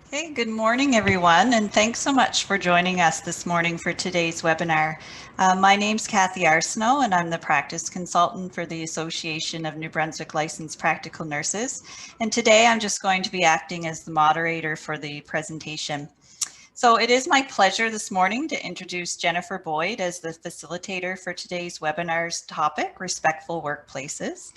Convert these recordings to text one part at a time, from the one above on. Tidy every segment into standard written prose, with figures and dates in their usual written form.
Hey, good morning, everyone, and thanks so much for joining us this morning for today's webinar. My name's Kathy Arsenault, and I'm the practice consultant for the Association of New Brunswick Licensed Practical Nurses. And today I'm just going to be acting as the moderator for the presentation. So it is my pleasure this morning to introduce Jennifer Boyd as the facilitator for today's webinar's topic, Respectful Workplaces.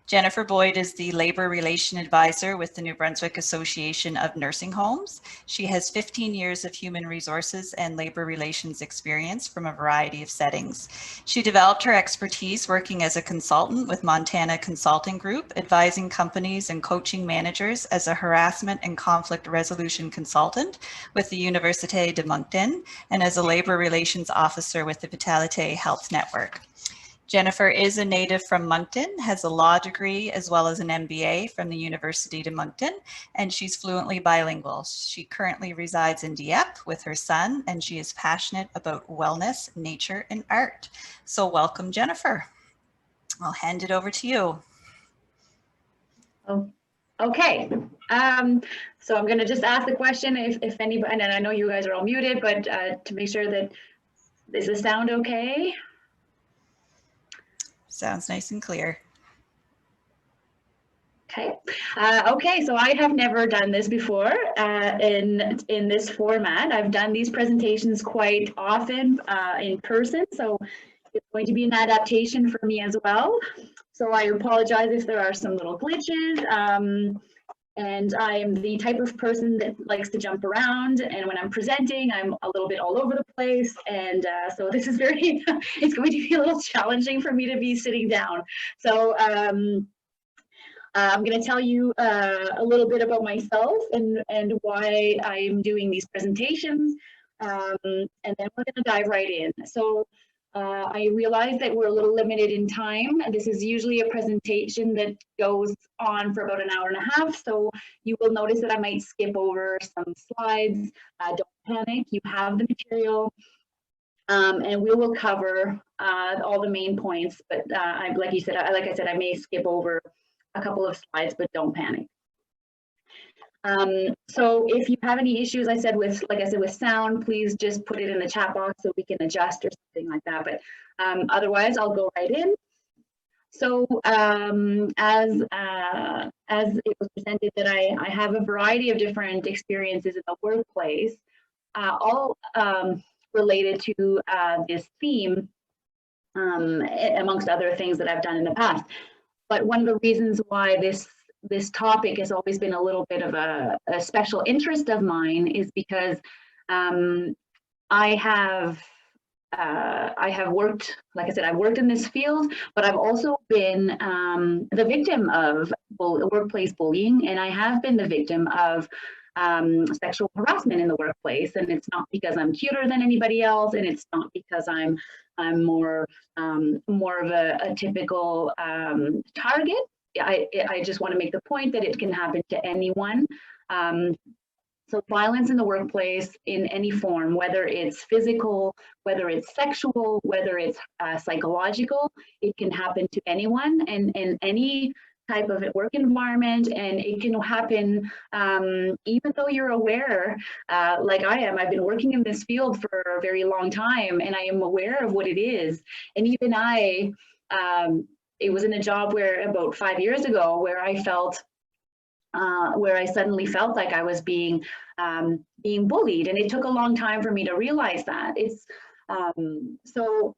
Jennifer Boyd is the Labor Relation Advisor with the New Brunswick Association of Nursing Homes. She has 15 years of human resources and labor relations experience from a variety of settings. She developed her expertise working as a consultant with Montana Consulting Group, advising companies and coaching managers as a harassment and conflict resolution consultant with the Université de Moncton, and as a labor relations officer with the Vitalité Health Network. Jennifer is a native from Moncton, has a law degree as well as an MBA from the University de Moncton, and she's fluently bilingual. She currently resides in Dieppe with her son, and she is passionate about wellness, nature, and art. So welcome, Jennifer. I'll hand it over to you. Oh, okay. So I'm going to just ask the question if anybody, and I know you guys are all muted, but to make sure that, is the sound okay? Sounds nice and clear. Okay. Okay, so I have never done this before in this format. I've done these presentations quite often in person, so it's going to be an adaptation for me as well. So I apologize if there are some little glitches. And I am the type of person that likes to jump around, and when I'm presenting, I'm a little bit all over the place, and so this is very, it's going to be a little challenging for me to be sitting down. So I'm going to tell you a little bit about myself and why I'm doing these presentations, and then we're going to dive right in. So I realize that we're a little limited in time. This is usually a presentation that goes on for about an hour and a half, so you will notice that I might skip over some slides. Don't panic, you have the material, and we will cover all the main points, but like I said, I may skip over a couple of slides, but don't panic. So if you have any issues, like I said, with sound, please just put it in the chat box so we can adjust or something like that. But otherwise, I'll go right in. So as it was presented, that I have a variety of different experiences in the workplace, all related to this theme, amongst other things that I've done in the past. But one of the reasons why this topic has always been a little bit of a special interest of mine is because I have worked, like I said, I've worked in this field, but I've also been the victim of workplace bullying, and I have been the victim of sexual harassment in the workplace. And it's not because I'm cuter than anybody else, and it's not because I'm more of a typical target. I just want to make the point that it can happen to anyone. So violence in the workplace in any form, whether it's physical, whether it's sexual, whether it's psychological, it can happen to anyone and in any type of work environment, and it can happen even though you're aware, like I am. I've been working in this field for a very long time, and I am aware of what it is. And even it was in a job where about 5 years ago where I suddenly felt like I was being bullied, and it took a long time for me to realize that. It's so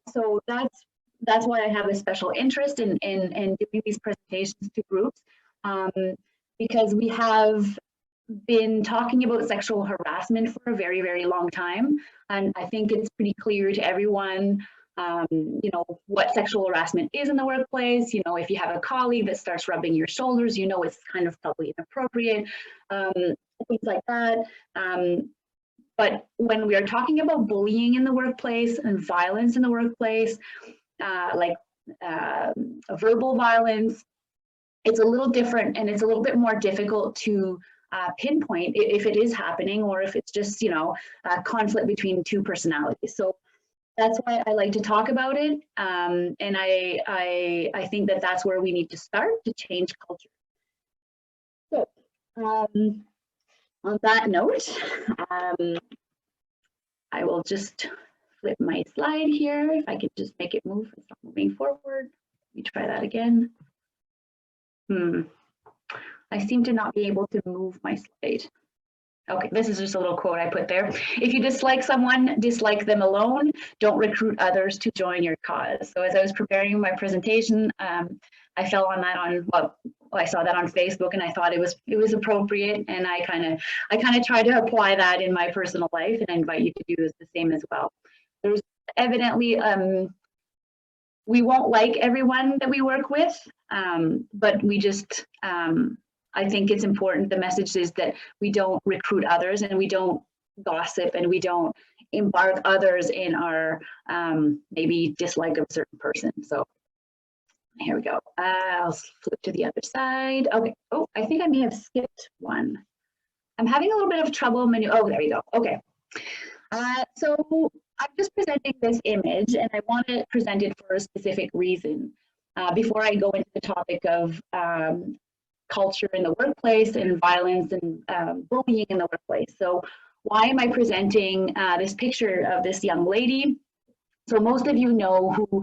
that's why I have a special interest in doing these presentations to groups, because we have been talking about sexual harassment for a very, very long time, and I think it's pretty clear to everyone you know, what sexual harassment is in the workplace. You know, if you have a colleague that starts rubbing your shoulders, you know it's kind of probably inappropriate, things like that. But when we are talking about bullying in the workplace and violence in the workplace, like verbal violence, it's a little different, and it's a little bit more difficult to pinpoint if it is happening or if it's just, you know, a conflict between two personalities. So that's why I like to talk about it, and I think that that's where we need to start to change culture. So On that note, I will just flip my slide here. If I could just make it move, it's not moving forward. Let me try that again. I seem to not be able to move my slide. Okay, this is just a little quote I put there. If you dislike someone, dislike them alone. Don't recruit others to join your cause. So as I was preparing my presentation, I fell on that well, I saw that on Facebook and I thought it was appropriate, and I kind of try to apply that in my personal life, and I invite you to do the same as well. There's evidently we won't like everyone that we work with, but we just I think it's important. The message is that we don't recruit others, and we don't gossip, and we don't embark others in our maybe dislike of a certain person. So here we go. I'll flip to the other side. Okay. Oh, I think I may have skipped one. I'm having a little bit of trouble. Oh, there we go. Okay. So I'm just presenting this image, and I want to present it for a specific reason. Before I go into the topic of culture in the workplace and violence and bullying in the workplace. So why am I presenting this picture of this young lady? So most of you know who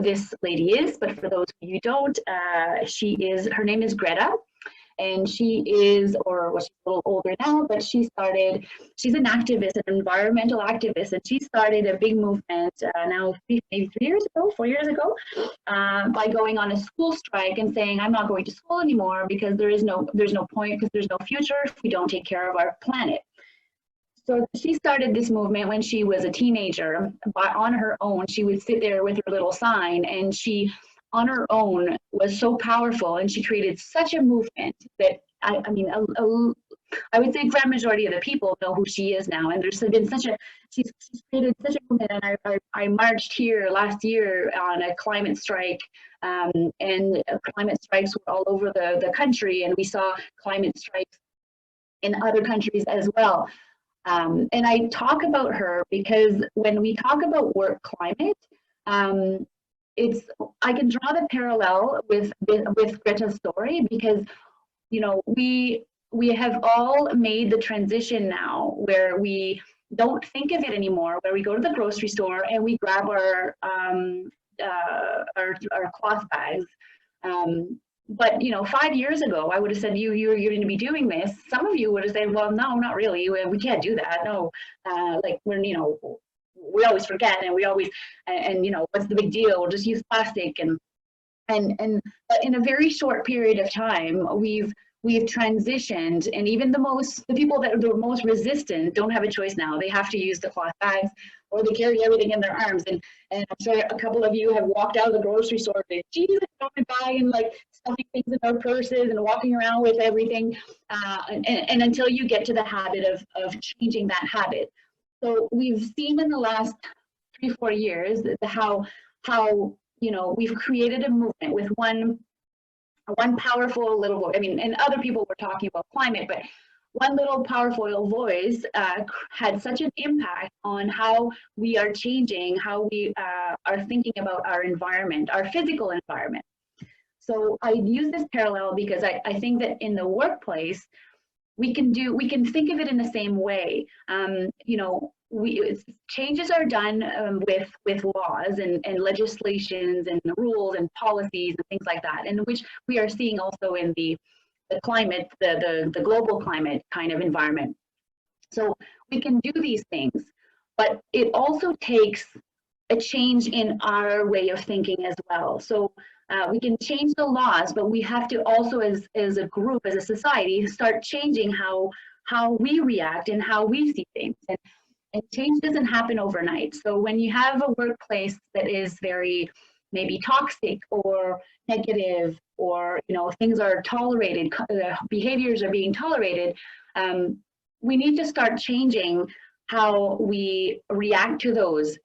this lady is, but for those of you who don't, her name is Greta, and she is, well, she's a little older now, but she's an activist, an environmental activist, and she started a big movement now maybe 4 years ago, by going on a school strike and saying, I'm not going to school anymore because there's no point, because there's no future if we don't take care of our planet. So she started this movement when she was a teenager. On her own, she would sit there with her little sign, and she, on her own, was so powerful, and she created such a movement that I would say a grand majority of the people know who she is now. And there's been she's created such a movement. And I marched here last year on a climate strike, and climate strikes were all over the country, and we saw climate strikes in other countries as well. And I talk about her because when we talk about work climate, I can draw the parallel with Greta's story, because we have all made the transition now where we don't think of it anymore, where we go to the grocery store and we grab our cloth bags. But 5 years ago, I would have said you're going to be doing this. Some of you would have said, well, no, not really. We can't do that. No, like we always forget, and we always, and what's the big deal? We'll just use plastic, but in a very short period of time, we've transitioned, and even the people that are the most resistant don't have a choice now. They have to use the cloth bags, or they carry everything in their arms. And I'm sure a couple of you have walked out of the grocery store and Jesus, going by and like stuffing things in their purses and walking around with everything, and until you get to the habit of changing that habit. So we've seen in the last 3-4 years how we've created a movement with one powerful little voice. I mean, and other people were talking about climate, but one little powerful little voice had such an impact on how we are changing, how we are thinking about our environment, our physical environment. So I use this parallel because I think that in the workplace, we can think of it in the same way. Changes are done with laws and legislations and rules and policies and things like that, and which we are seeing also in the climate, the global climate kind of environment. So we can do these things, but it also takes a change in our way of thinking as well. So we can change the laws, but we have to also, as a group, as a society, start changing how we react and how we see things. And change doesn't happen overnight. So when you have a workplace that is very maybe toxic or negative, or things are tolerated, behaviors are being tolerated, we need to start changing how we react to those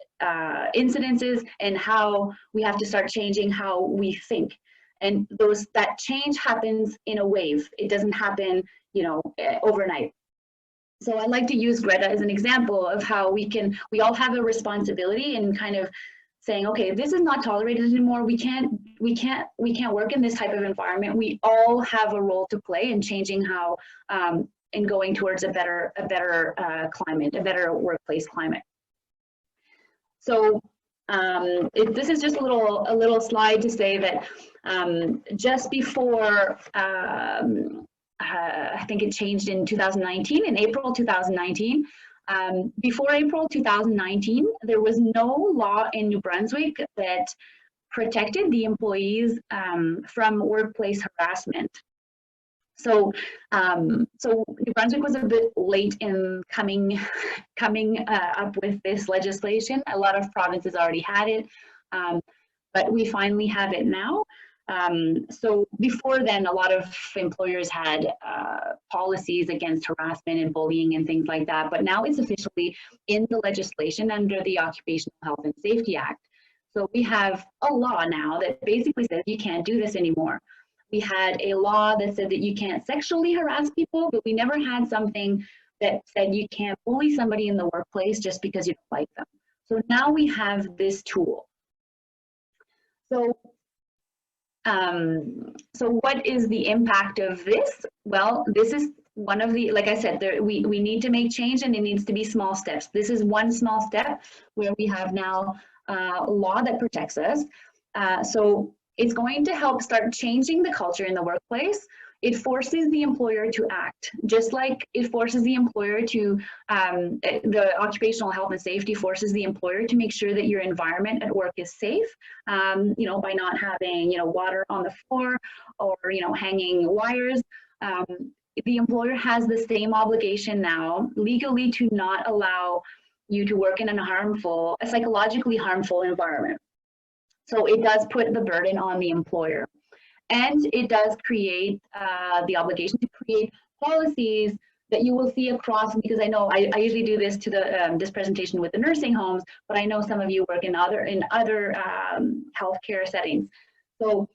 incidences, and how we have to start changing how we think. And that change happens in a wave. It doesn't happen overnight. So I like to use Greta as an example of how we all have a responsibility in kind of saying, okay, this is not tolerated anymore. We can't work in this type of environment. We all have a role to play in changing how in going towards a better climate, a better workplace climate. So this is just a little slide to say that just before, I think it changed in 2019, in April 2019. Before April 2019, there was no law in New Brunswick that protected the employees from workplace harassment. So, so New Brunswick was a bit late in coming up with this legislation. A lot of provinces already had it, but we finally have it now. So before then, a lot of employers had policies against harassment and bullying and things like that, but now it's officially in the legislation under the Occupational Health and Safety Act. So we have a law now that basically says you can't do this anymore. We had a law that said that you can't sexually harass people, but we never had something that said you can't bully somebody in the workplace just because you don't like them. So now we have this tool. So, so what is the impact of this? Well, this is one of the, like I said, we need to make change, and it needs to be small steps. This is one small step where we have now a law that protects us. So it's going to help start changing the culture in the workplace. It forces the employer to act, just like it forces the employer to, the occupational health and safety forces the employer to make sure that your environment at work is safe, you know, by not having, you know, water on the floor or, you know, hanging wires. The employer has the same obligation now legally to not allow you to work in a psychologically harmful environment. So it does put the burden on the employer, and it does create the obligation to create policies that you will see across, because I know I usually do this to the this presentation with the nursing homes, but I know some of you work in other healthcare settings. So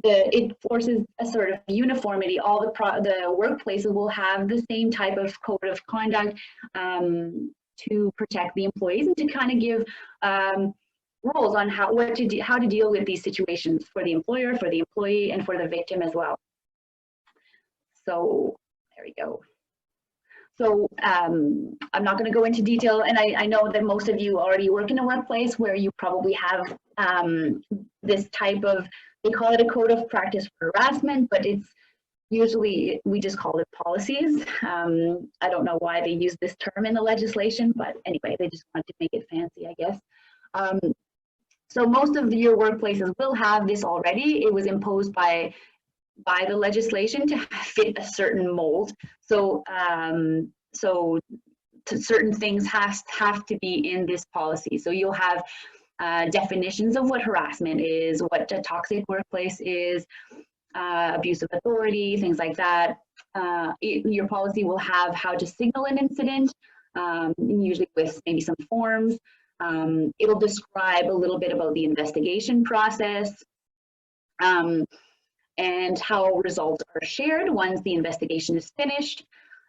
it forces a sort of uniformity. All the workplaces will have the same type of code of conduct to protect the employees and to kind of give rules on how to deal with these situations for the employer, for the employee, and for the victim as well. So there we go. So I'm not going to go into detail, and I know that most of you already work in a workplace where you probably have this type of, they call it a code of practice for harassment, but it's usually, we just call it policies. I don't know why they use this term in the legislation, but anyway, they just want to make it fancy, I guess. So most of your workplaces will have this already. It was imposed by the legislation to fit a certain mold. So certain things have to be in this policy. So you'll have definitions of what harassment is, what a toxic workplace is, abuse of authority, things like that. Your policy will have how to signal an incident, usually with maybe some forms. It'll describe a little bit about the investigation process and how results are shared once the investigation is finished,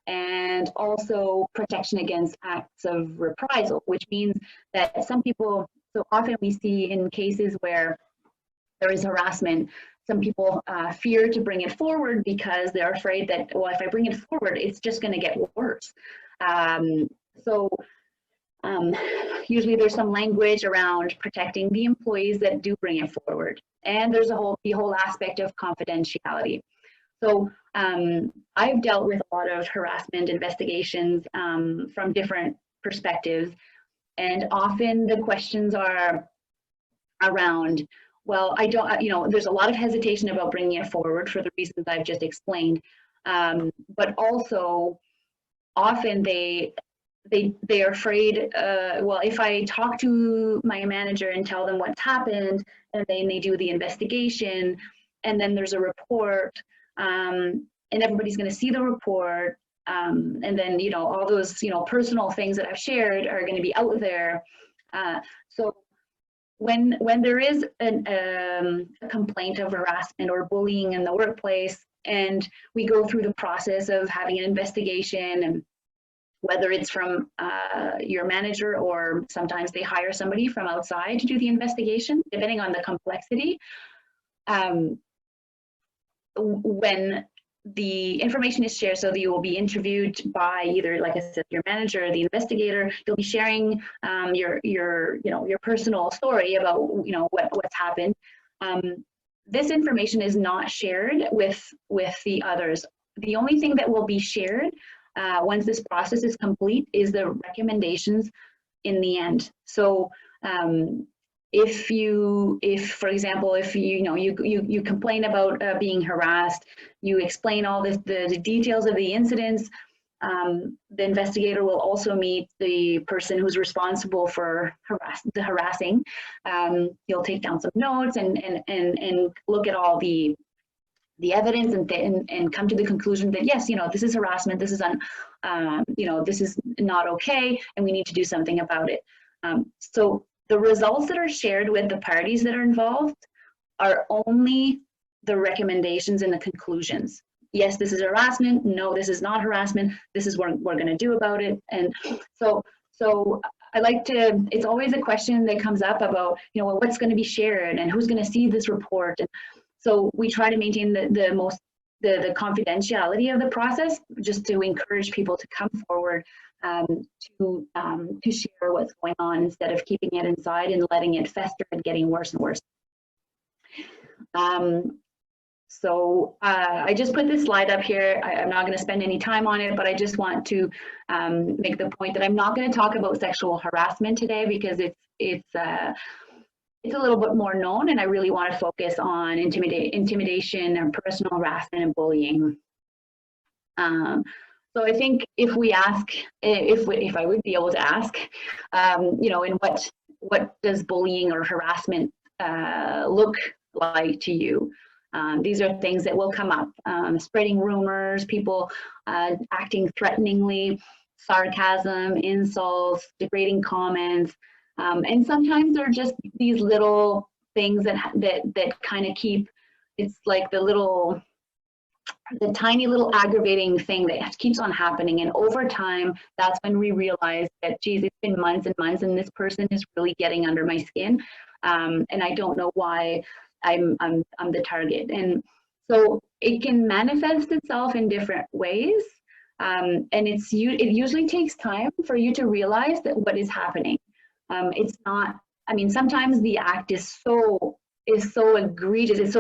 and also protection against acts of reprisal, which means that some people, so often we see in cases where there is harassment, some people fear to bring it forward because they're afraid that, well, if I bring it forward, it's just going to get worse. Usually there's some language around protecting the employees that do bring it forward. And there's the whole aspect of confidentiality. So I've dealt with a lot of harassment investigations from different perspectives. And often the questions are around, well, I don't, you know, there's a lot of hesitation about bringing it forward for the reasons I've just explained. But also often they're afraid, well, if I talk to my manager and tell them what's happened, and then they do the investigation, and then there's a report, and everybody's going to see the report, and then, you know, all those, you know, personal things that I've shared are going to be out there. So when there is a complaint of harassment or bullying in the workplace, and we go through the process of having an investigation, and whether it's from your manager, or sometimes they hire somebody from outside to do the investigation, depending on the complexity. When the information is shared so that you will be interviewed by either, like I said, your manager or the investigator. You'll be sharing your personal story about what's happened. This information is not shared with the others. The only thing that will be shared once this process is complete is the recommendations in the end. So if for example, if you complain about being harassed, you explain all the details of the incidents, the investigator will also meet the person who's responsible for the harassing. He'll take down some notes and look at all the evidence and come to the conclusion that yes, this is harassment, this is this is not okay, and we need to do something about it. So the results that are shared with the parties that are involved are only the recommendations and the conclusions. Yes, this is harassment. No, this is not harassment. This is what we're going to do about it. And so I like to, it's always a question that comes up about, what's going to be shared and who's going to see this report. And so we try to maintain the confidentiality of the process, just to encourage people to come forward to share what's going on instead of keeping it inside and letting it fester and getting worse and worse. So I just put this slide up here. I'm not going to spend any time on it, but I just want to make the point that I'm not going to talk about sexual harassment today because it's a little bit more known, and I really want to focus on intimidation and personal harassment and bullying. So I think if we ask, if I would be able to ask, in what does bullying or harassment look like to you? These are things that will come up: spreading rumors, people acting threateningly, sarcasm, insults, degrading comments, and sometimes they're just these little things that kind of keep. It's like the tiny little aggravating thing that keeps on happening, and over time, that's when we realize that, geez, it's been months and months, and this person is really getting under my skin, and I don't know why I'm the target. And so it can manifest itself in different ways, and it usually takes time for you to realize that what is happening. It's not. I mean, sometimes the act is so egregious.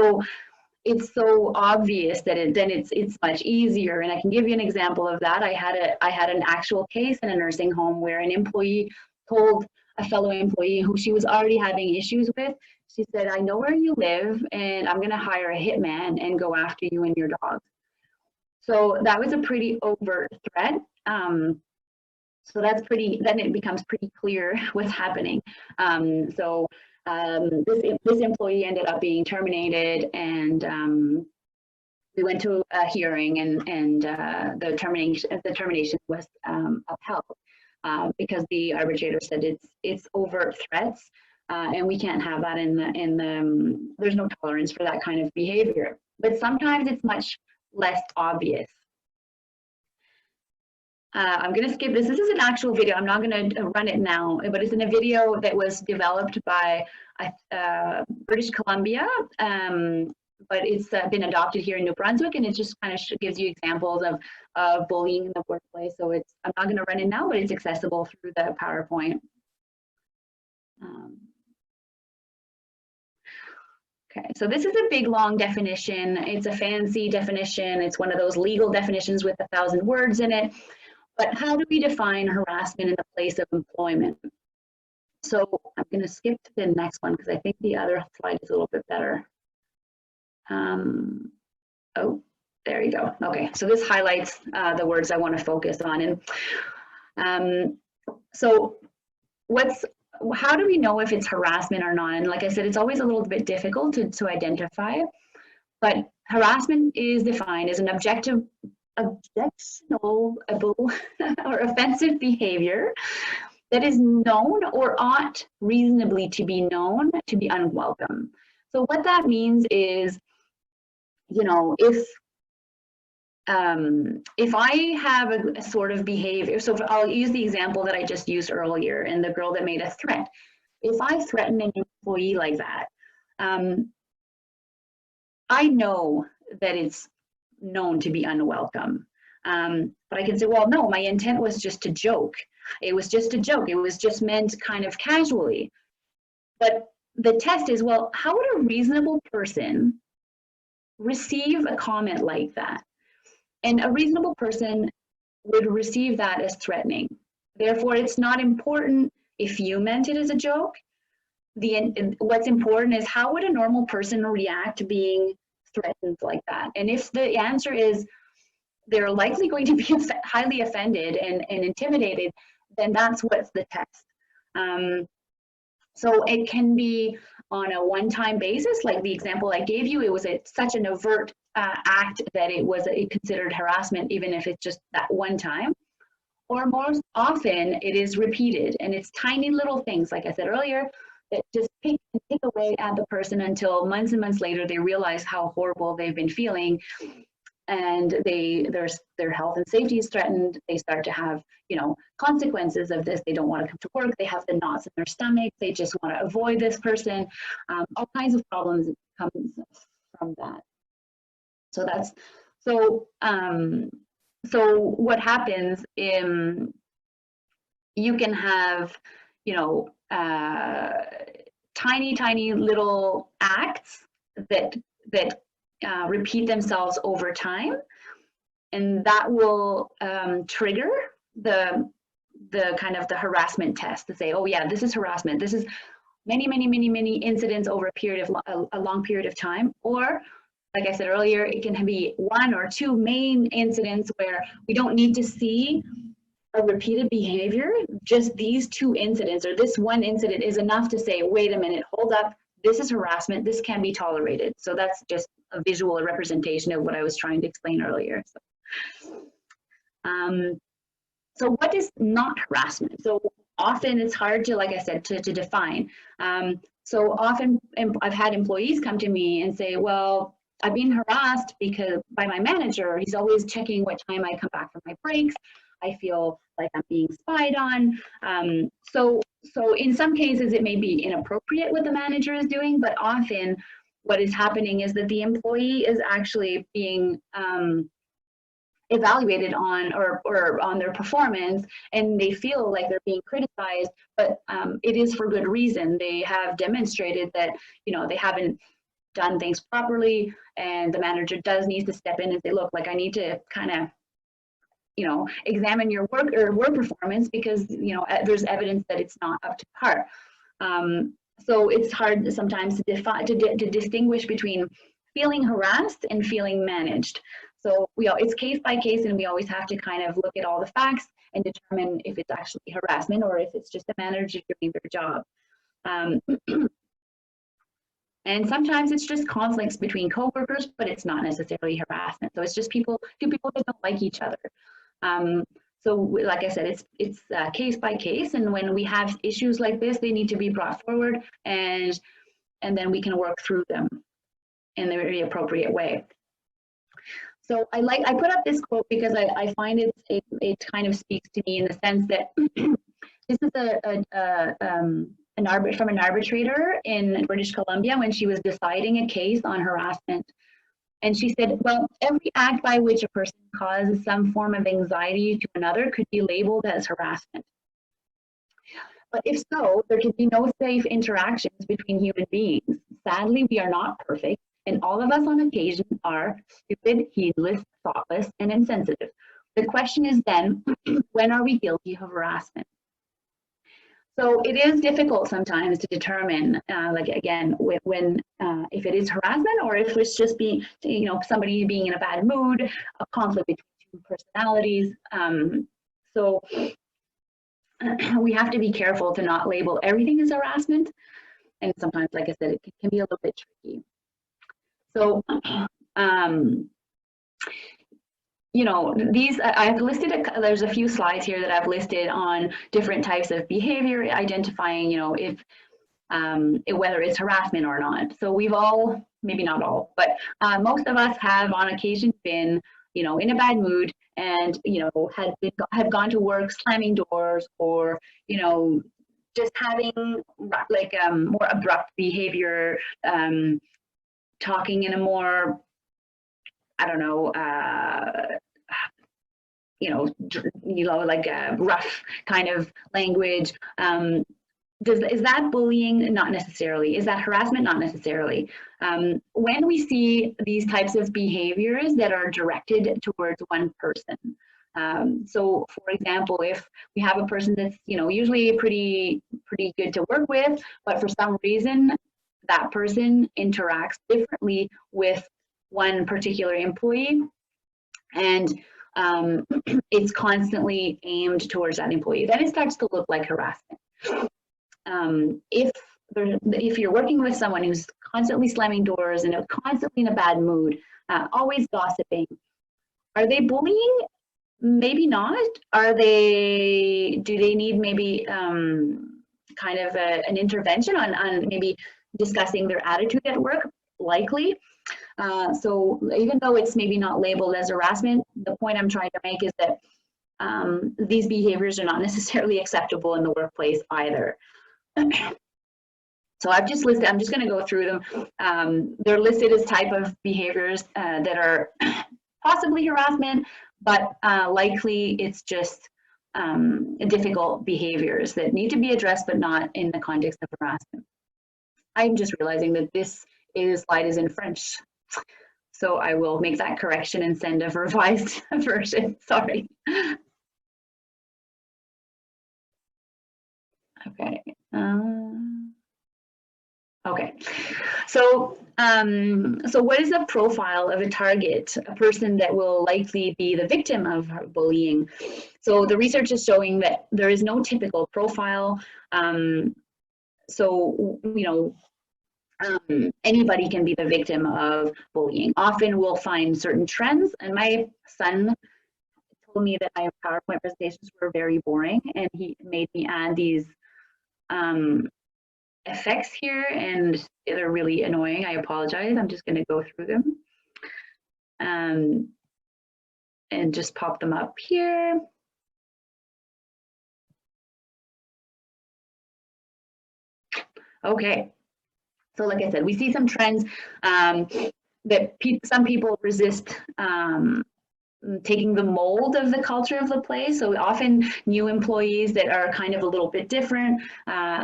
It's so obvious that then it's much easier. And I can give you an example of that. I had an actual case in a nursing home where an employee told a fellow employee who she was already having issues with. She said, "I know where you live, and I'm going to hire a hitman and go after you and your dog." So that was a pretty overt threat. So then it becomes pretty clear what's happening. This employee ended up being terminated, and we went to a hearing, and the termination was upheld because the arbitrator said it's overt threats, and we can't have that there's no tolerance for that kind of behavior. But sometimes it's much less obvious. I'm going to skip this. This is an actual video. I'm not going to run it now, but it's in a video that was developed by British Columbia, but it's been adopted here in New Brunswick, and it just kind of gives you examples of bullying in the workplace. So I'm not going to run it now, but it's accessible through the PowerPoint. Okay, so this is a big, long definition. It's a fancy definition. It's one of those legal definitions with 1,000 words in it. But how do we define harassment in the place of employment? So I'm going to skip to the next one because I think the other slide is a little bit better. Oh, there you go. Okay, so this highlights the words I want to focus on. And so how do we know if it's harassment or not? And like I said, it's always a little bit difficult to identify. But harassment is defined as an objectionable or offensive behavior that is known or ought reasonably to be known to be unwelcome. So what that means is, if I have a sort of behavior, so I'll use the example that I just used earlier and the girl that made a threat. If I threaten an employee like that, I know that it's known to be unwelcome. But I can say, well, no, my intent was just to joke. It was just a joke. It was just meant kind of casually. But the test is, well, how would a reasonable person receive a comment like that? And a reasonable person would receive that as threatening. Therefore, it's not important if you meant it as a joke. What's important is, how would a normal person react to being threatened like that? And if the answer is they're likely going to be highly offended and intimidated, then that's what's the test. So it can be on a one-time basis, like the example I gave you. It was such an overt act that it was considered harassment, even if it's just that one time. Or more often, it is repeated, and it's tiny little things, like I said earlier, that just pick away at the person until months and months later they realize how horrible they've been feeling, and their health and safety is threatened. They start to have, consequences of this. They don't want to come to work. They have the knots in their stomach. They just want to avoid this person. All kinds of problems come from that. So what happens? You can have, tiny little acts that repeat themselves over time, and that will trigger the kind of the harassment test to say, oh yeah, this is harassment. This is many incidents over a long period of time. Or, like I said earlier, it can be one or two main incidents where we don't need to see a repeated behavior. Just these two incidents or this one incident is enough to say, wait a minute, hold up, this is harassment, this can be tolerated. So that's just a visual representation of what I was trying to explain earlier. So what is not harassment? So often it's hard to, like I said, to define. So often I've had employees come to me and say, well, I've been harassed by my manager. He's always checking what time I come back from my breaks. I feel like I'm being spied on. So in some cases, it may be inappropriate what the manager is doing, but often what is happening is that the employee is actually being evaluated on or on their performance, and they feel like they're being criticized, but it is for good reason. They have demonstrated that they haven't done things properly, and the manager does need to step in and say, look, like, I need to kind of examine your work performance, because there's evidence that it's not up to par. So it's hard sometimes to distinguish between feeling harassed and feeling managed. So it's case by case, and we always have to kind of look at all the facts and determine if it's actually harassment or if it's just a manager doing their job. And sometimes it's just conflicts between coworkers, but it's not necessarily harassment. So it's just two people that don't like each other. So like I said, it's case by case, and when we have issues like this, they need to be brought forward, and then we can work through them in the very appropriate way. So I put up this quote because I find it kind of speaks to me in the sense that this is from an arbitrator in British Columbia when she was deciding a case on harassment. And she said, well, every act by which a person causes some form of anxiety to another could be labeled as harassment. But if so, there can be no safe interactions between human beings. Sadly, we are not perfect, and all of us on occasion are stupid, heedless, thoughtless, and insensitive. The question is then, when are we guilty of harassment? So it is difficult sometimes to determine, like again, when if it is harassment or if it's just being, somebody being in a bad mood, a conflict between two personalities. So we have to be careful to not label everything as harassment, and sometimes, like I said, it can be a little bit tricky. So. I've listed, there's a few slides here that I've listed on different types of behavior, identifying, if whether it's harassment or not. So we've all, maybe not all, but most of us have on occasion been, in a bad mood and, have gone to work slamming doors, or, just having like more abrupt behavior, talking in a more I don't know, like a rough kind of language. Is that bullying? Not necessarily. Is that harassment? Not necessarily. When we see these types of behaviors that are directed towards one person. So for example, if we have a person that's, usually pretty good to work with, but for some reason that person interacts differently with one particular employee, and it's constantly aimed towards that employee, then it starts to look like harassment. If you're working with someone who's constantly slamming doors and constantly in a bad mood, always gossiping, are they bullying? Maybe not. Do they need maybe kind of an intervention on maybe discussing their attitude at work? Likely. So even though it's maybe not labeled as harassment, the point I'm trying to make is that these behaviors are not necessarily acceptable in the workplace either. So I've just listed, I'm just going to go through them. They're listed as type of behaviors that are possibly harassment, but likely it's just difficult behaviors that need to be addressed, but not in the context of harassment. I'm just realizing that this slide is in French, so I will make that correction and send a revised version. Sorry. Okay. Okay. So, so what is the profile of a target, a person that will likely be the victim of bullying? So the research is showing that there is no typical profile. So, anybody can be the victim of bullying. Often we'll find certain trends, and my son told me that my PowerPoint presentations were very boring, and he made me add these effects here, and they're really annoying. I apologize. I'm just going to go through them and just pop them up here. Okay. So like I said, we see some trends that some people resist taking the mold of the culture of the place. So often new employees that are kind of a little bit different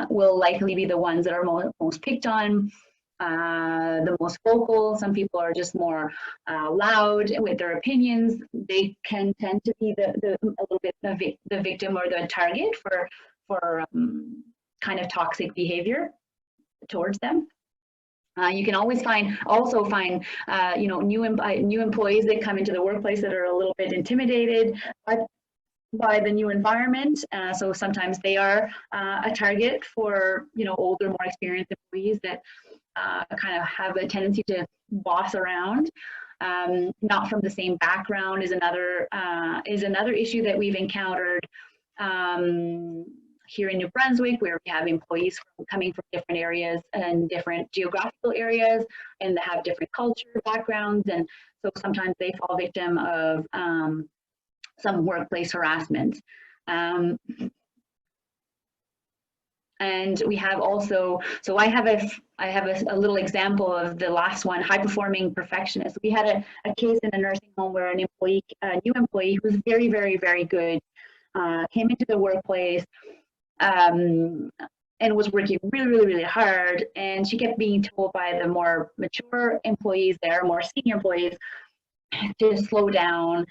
will likely be the ones that are most picked on, the most vocal. Some people are just more loud with their opinions. They can tend to be a little bit the victim or the target for kind of toxic behavior towards them. You can always also find new employees that come into the workplace that are a little bit intimidated by the new environment. So sometimes they are a target for older, more experienced employees that kind of have a tendency to boss around. Not from the same background is another issue that we've encountered. Here in New Brunswick, where we have employees coming from different areas and different geographical areas, and they have different culture backgrounds, and so sometimes they fall victim of some workplace harassment. And we have also, so I have a little example of the last one, high performing perfectionist. We had a case in a nursing home where a new employee who was very, very, very good came into the workplace and was working really, really, really hard. And she kept being told by the more mature employees there, more senior employees, to slow down.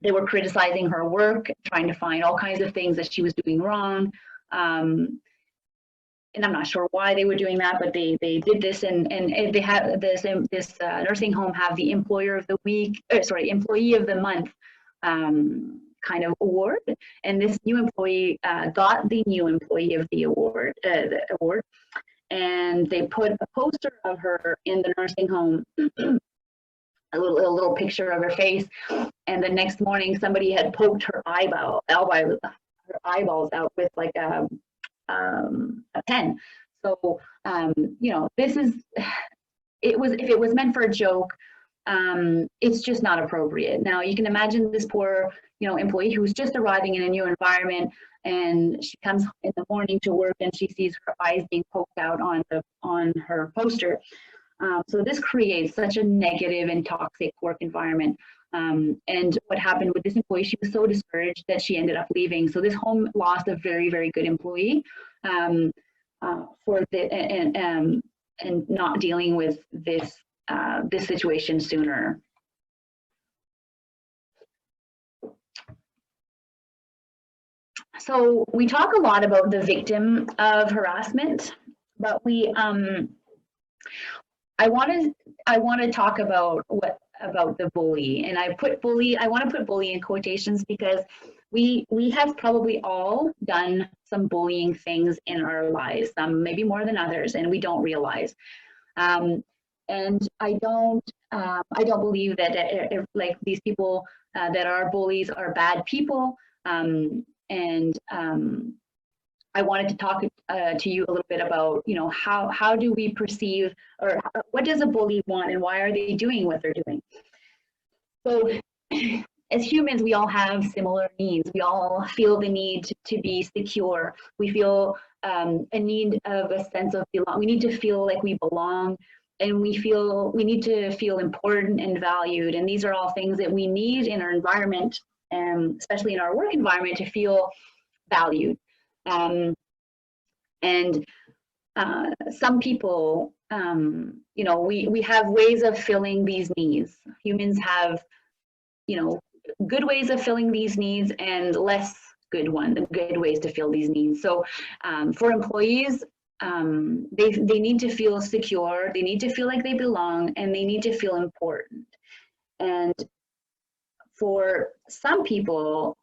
They were criticizing her work, trying to find all kinds of things that she was doing wrong. And I'm not sure why they were doing that, but they did this, and they have this nursing home have the employer of the week, employee of the month kind of award, and this new employee got the new employee of the award, and they put a poster of her in the nursing home, a little picture of her face, and the next morning somebody had poked her eyeballs out with like a pen. So this is, if it was meant for a joke, it's just not appropriate. Now you can imagine this poor employee who's just arriving in a new environment, and she comes in the morning to work and she sees her eyes being poked out on her poster. So this creates such a negative and toxic work environment. And what happened with this employee, she was so discouraged that she ended up leaving. So this home lost a very, very good employee and not dealing with this this situation sooner. So we talk a lot about the victim of harassment, but I want to talk about the bully, and I want to put bully in quotations because we have probably all done some bullying things in our lives, some maybe more than others, and we don't realize. And I don't believe that like these people that are bullies are bad people. I wanted to talk to you a little bit about, you know, how do we perceive, or what does a bully want and why are they doing what they're doing? So as humans, we all have similar needs. We all feel the need to be secure. We feel a need of a sense of belong. We need to feel like we belong, and we need to feel important and valued. And these are all things that we need in our environment, especially in our work environment, to feel valued. Some people, you know, we have ways of filling these needs. Humans have, you know, good ways of filling these needs and less good ways to fill these needs. So for employees, they need to feel secure, they need to feel like they belong, and they need to feel important. And for some people,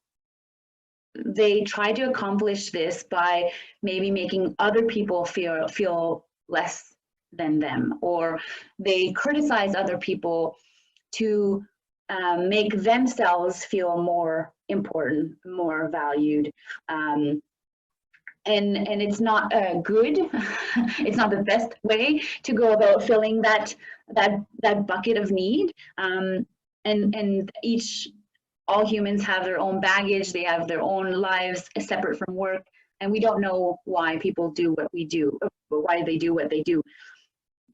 they try to accomplish this by maybe making other people feel less than them, or they criticize other people to make themselves feel more important, more valued. And it's not good. It's not the best way to go about filling that bucket of need. All humans have their own baggage, they have their own lives separate from work, and we don't know why people do what we do, why they do what they do.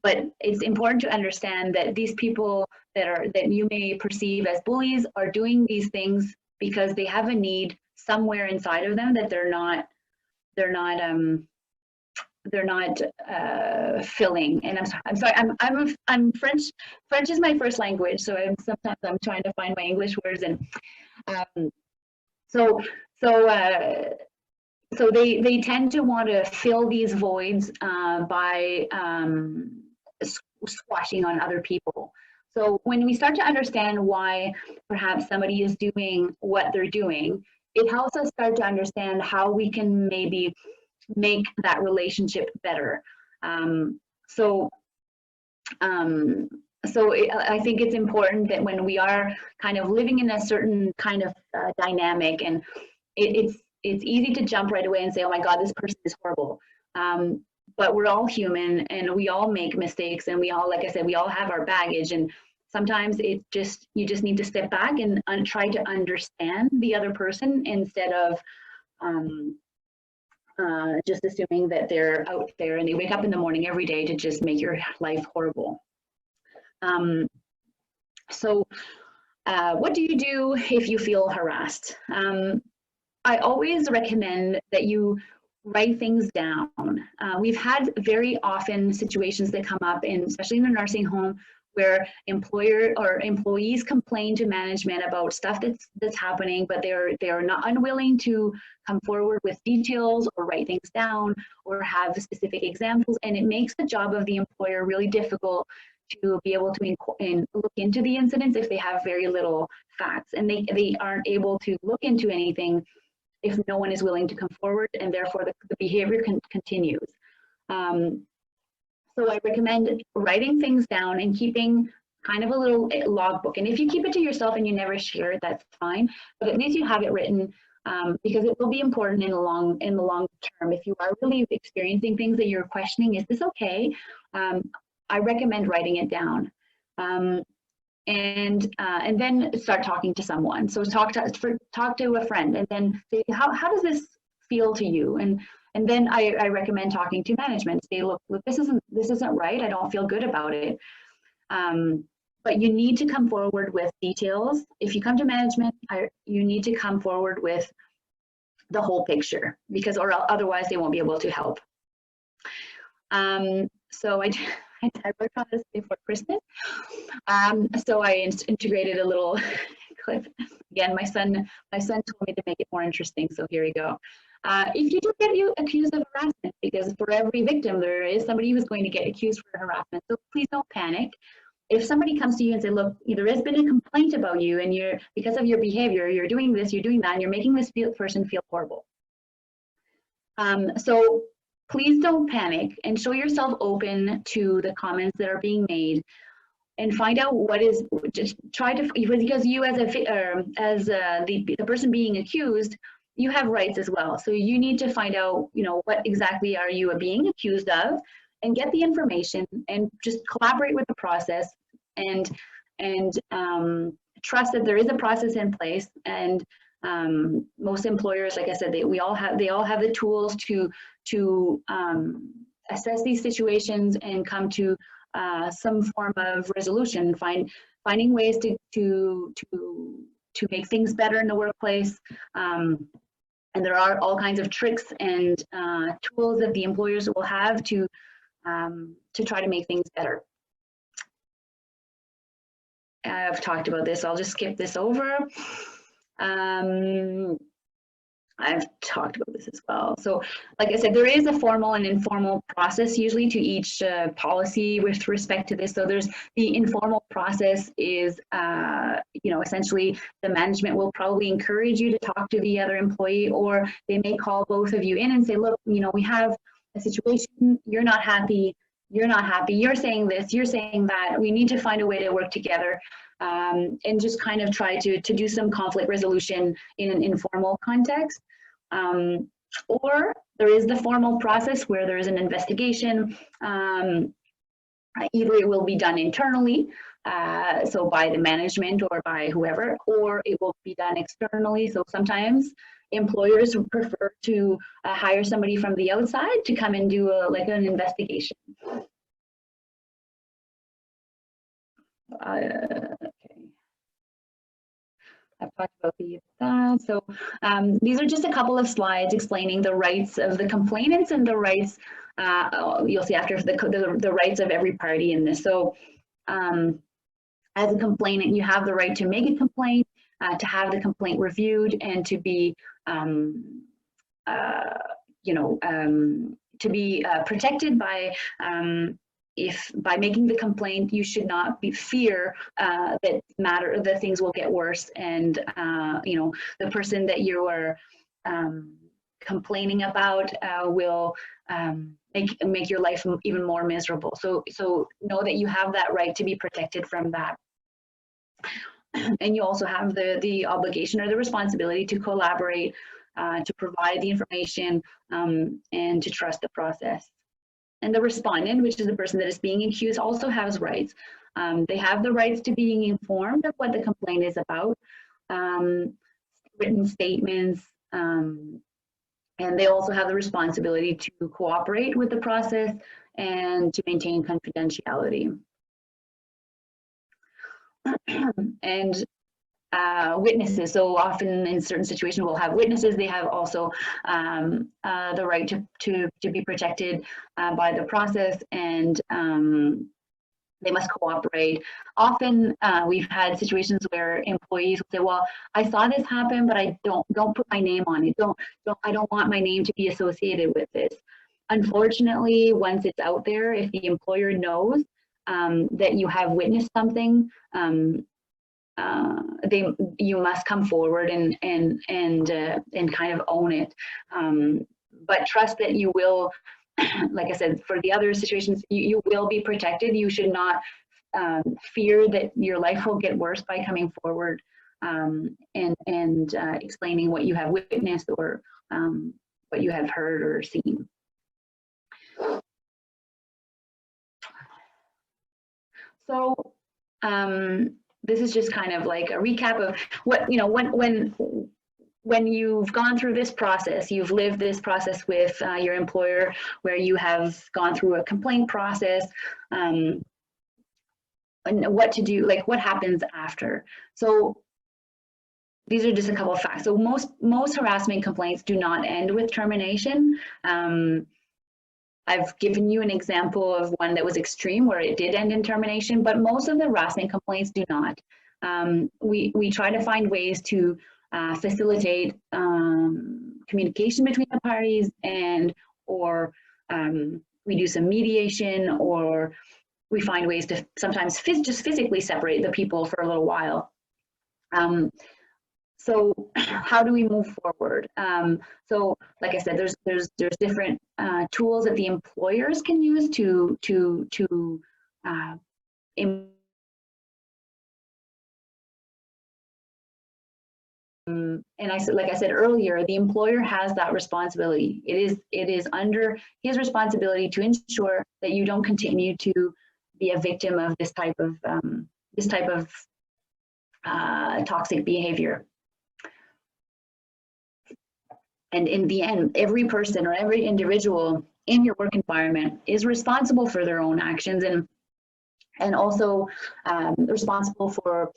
But it's important to understand that these people that you may perceive as bullies are doing these things because they have a need somewhere inside of them that they're not filling. And I'm sorry, I'm French. French is my first language, so sometimes I'm trying to find my English words, and so they tend to want to fill these voids by squashing on other people. So when we start to understand why perhaps somebody is doing what they're doing, it helps us start to understand how we can maybe make that relationship better. I think it's important that when we are kind of living in a certain kind of dynamic, and it's easy to jump right away and say, oh my God, this person is horrible. But we're all human and we all make mistakes, and we all, like I said, we all have our baggage, and sometimes you just need to step back and try to understand the other person instead of just assuming that they're out there and they wake up in the morning every day to just make your life horrible. What do you do if you feel harassed? I always recommend that you write things down. We've had very often situations that come up, especially in a nursing home, where employees complain to management about stuff that's happening, but they're not unwilling to come forward with details or write things down or have specific examples, and it makes the job of the employer really difficult to be able to look into the incidents if they have very little facts, and they aren't able to look into anything if no one is willing to come forward, and therefore the behavior continues. So I recommend writing things down and keeping kind of a little logbook. And if you keep it to yourself and you never share it, that's fine. But at least you have it written, because it will be important in the long term. If you are really experiencing things that you're questioning, is this okay? I recommend writing it down. And then start talking to someone. So talk to a friend, and then say, how does this feel to you? And then I recommend talking to management. Say, look, this isn't right. I don't feel good about it. But you need to come forward with details. If you come to management, you need to come forward with the whole picture, because or otherwise they won't be able to help. So I worked on this before Christmas. So I integrated a little clip. Again, my son told me to make it more interesting, so here we go. If you do get accused of harassment, because for every victim there is somebody who's going to get accused for harassment, so please don't panic. If somebody comes to you and say, look, there has been a complaint about you, and because of your behavior, you're doing this, you're doing that, and you're making this person feel horrible. So please don't panic, and show yourself open to the comments that are being made, and find out what is, just try to, because you as the person being accused, you have rights as well. So you need to find out, what exactly are you being accused of, and get the information, and just collaborate with the process, and trust that there is a process in place. And most employers, like I said, they all have the tools to assess these situations and come to some form of resolution, finding ways to make things better in the workplace. And there are all kinds of tricks and tools that the employers will have to try to make things better. I've talked about this, I'll just skip this over. I've talked about this as well. So like I said, there is a formal and informal process usually to each policy with respect to this. So there's the informal process is, essentially the management will probably encourage you to talk to the other employee, or they may call both of you in and say, look, we have a situation, you're not happy, you're saying this, you're saying that, we need to find a way to work together. And just kind of try to do some conflict resolution in an informal context. Or there is the formal process where there is an investigation. Either it will be done internally, so by the management or by whoever, or it will be done externally. So sometimes employers prefer to hire somebody from the outside to come and do an investigation. Okay. I've talked about that. So these are just a couple of slides explaining the rights of the complainants and the rights, you'll see after, the rights of every party in this. So as a complainant, you have the right to make a complaint, to have the complaint reviewed, and to be, protected by, by making the complaint, you should not fear that things will get worse, and the person that you are complaining about will make your life even more miserable. So know that you have that right to be protected from that, and you also have the obligation or the responsibility to collaborate, to provide the information, and to trust the process. And the respondent, which is the person that is being accused, also has rights. They have the rights to being informed of what the complaint is about, written statements, and they also have the responsibility to cooperate with the process and to maintain confidentiality. And witnesses. So often in certain situations we'll have witnesses. They have also the right to be protected by the process, and they must cooperate. Often we've had situations where employees will say, well, I saw this happen, but I don't put my name on it. I don't want my name to be associated with this. Unfortunately, once it's out there, if the employer knows that you have witnessed something, you must come forward and kind of own it. But trust that you will, like I said, for the other situations, you will be protected. You should not fear that your life will get worse by coming forward and explaining what you have witnessed or what you have heard or seen. So this is just kind of like a recap of what, when when you've gone through this process, you've lived this process with your employer, where you have gone through a complaint process, and what to do, like what happens after. So these are just a couple of facts. So most harassment complaints do not end with termination. I've given you an example of one that was extreme where it did end in termination, but most of the harassment complaints do not. We try to find ways to facilitate communication between the parties, or we do some mediation, or we find ways to sometimes just physically separate the people for a little while. So how do we move forward? So like I said, there's different tools that the employers can use to and like I said earlier, the employer has that responsibility. It is under his responsibility to ensure that you don't continue to be a victim of this type of toxic behavior. And in the end, every person or every individual in your work environment is responsible for their own actions, and also responsible for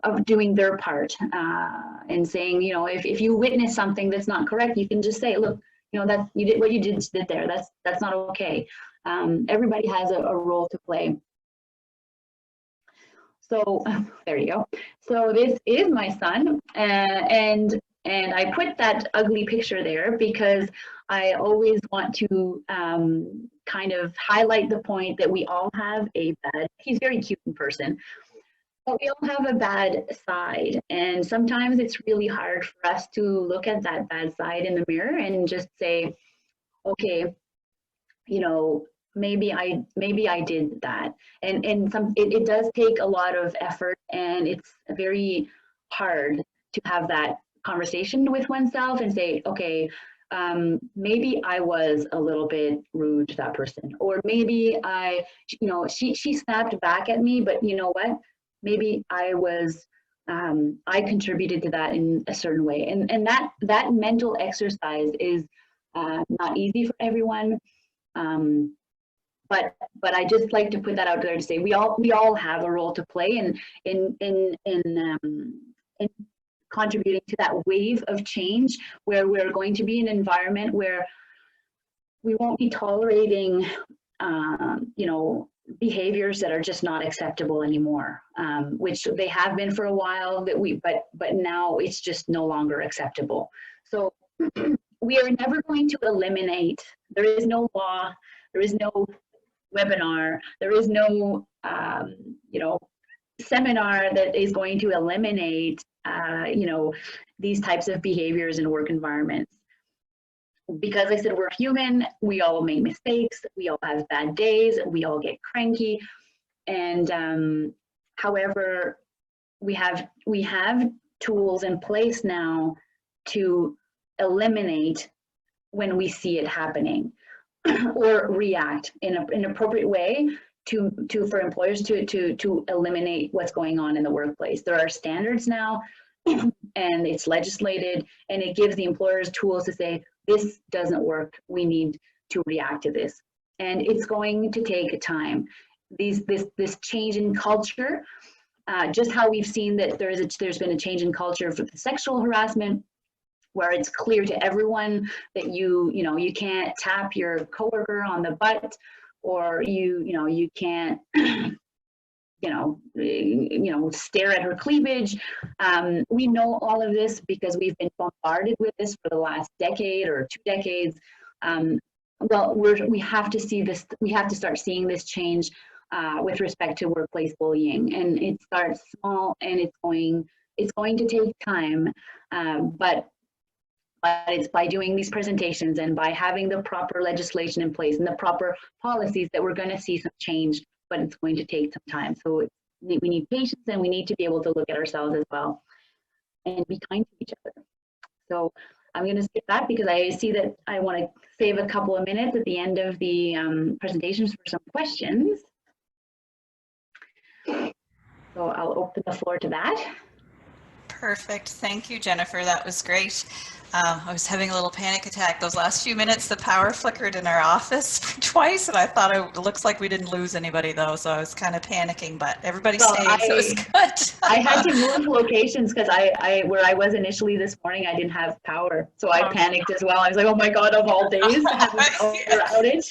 of doing their part, and saying, you know, if you witness something that's not correct, you can just say, look, you know, that you did what you did there. That's not okay. Everybody has a role to play. So there you go. So this is my son, and I put that ugly picture there because I always want to kind of highlight the point that we all have a bad, he's very cute in person, but we all have a bad side. And sometimes it's really hard for us to look at that bad side in the mirror and just say, okay, you know, maybe I did that. And it does take a lot of effort, and it's very hard to have that conversation with oneself and say, okay, maybe I was a little bit rude to that person, or maybe she snapped back at me, but you know what? Maybe I contributed to that in a certain way. And that mental exercise is not easy for everyone. But I just like to put that out there to say we all have a role to play in contributing to that wave of change, where we're going to be in an environment where we won't be tolerating behaviors that are just not acceptable anymore, which they have been for a while, but now it's just no longer acceptable. So we are never going to eliminate, there is no law, there is no webinar, there is no seminar that is going to eliminate these types of behaviors in work environments. Because I said we're human, we all make mistakes, we all have bad days, we all get cranky, and however, we have tools in place now to eliminate when we see it happening, or react in an appropriate way for employers to eliminate what's going on in the workplace. There are standards now, and it's legislated, and it gives the employers tools to say, this doesn't work, we need to react to this. And it's going to take time. This change in culture, just how we've seen that there's been a change in culture for the sexual harassment, where it's clear to everyone that you can't tap your coworker on the butt, or you can't stare at her cleavage. We know all of this because we've been bombarded with this for the last decade or 2 decades. Well, we have to see this. We have to start seeing this change with respect to workplace bullying, and it starts small, and it's going to take time, but it's by doing these presentations and by having the proper legislation in place and the proper policies that we're going to see some change, but it's going to take some time. So we need patience, and we need to be able to look at ourselves as well and be kind to each other. So I'm going to skip that because I see that I want to save a couple of minutes at the end of the presentations for some questions. So I'll open the floor to that. Perfect. Thank you, Jennifer. That was great. I was having a little panic attack. Those last few minutes, the power flickered in our office twice, and I thought it looks like we didn't lose anybody though, so I was kind of panicking, but everybody Well, stayed, so it was good. I had to move locations because where I was initially this morning, I didn't have power. So I panicked as well. I was like, oh my God, of all days to have a power outage.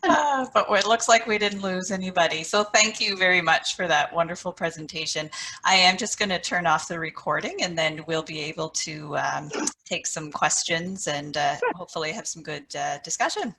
But it looks like we didn't lose anybody. So thank you very much for that wonderful presentation. I am just going to turn off the recording, and then we'll be able to take some questions and hopefully have some good discussion.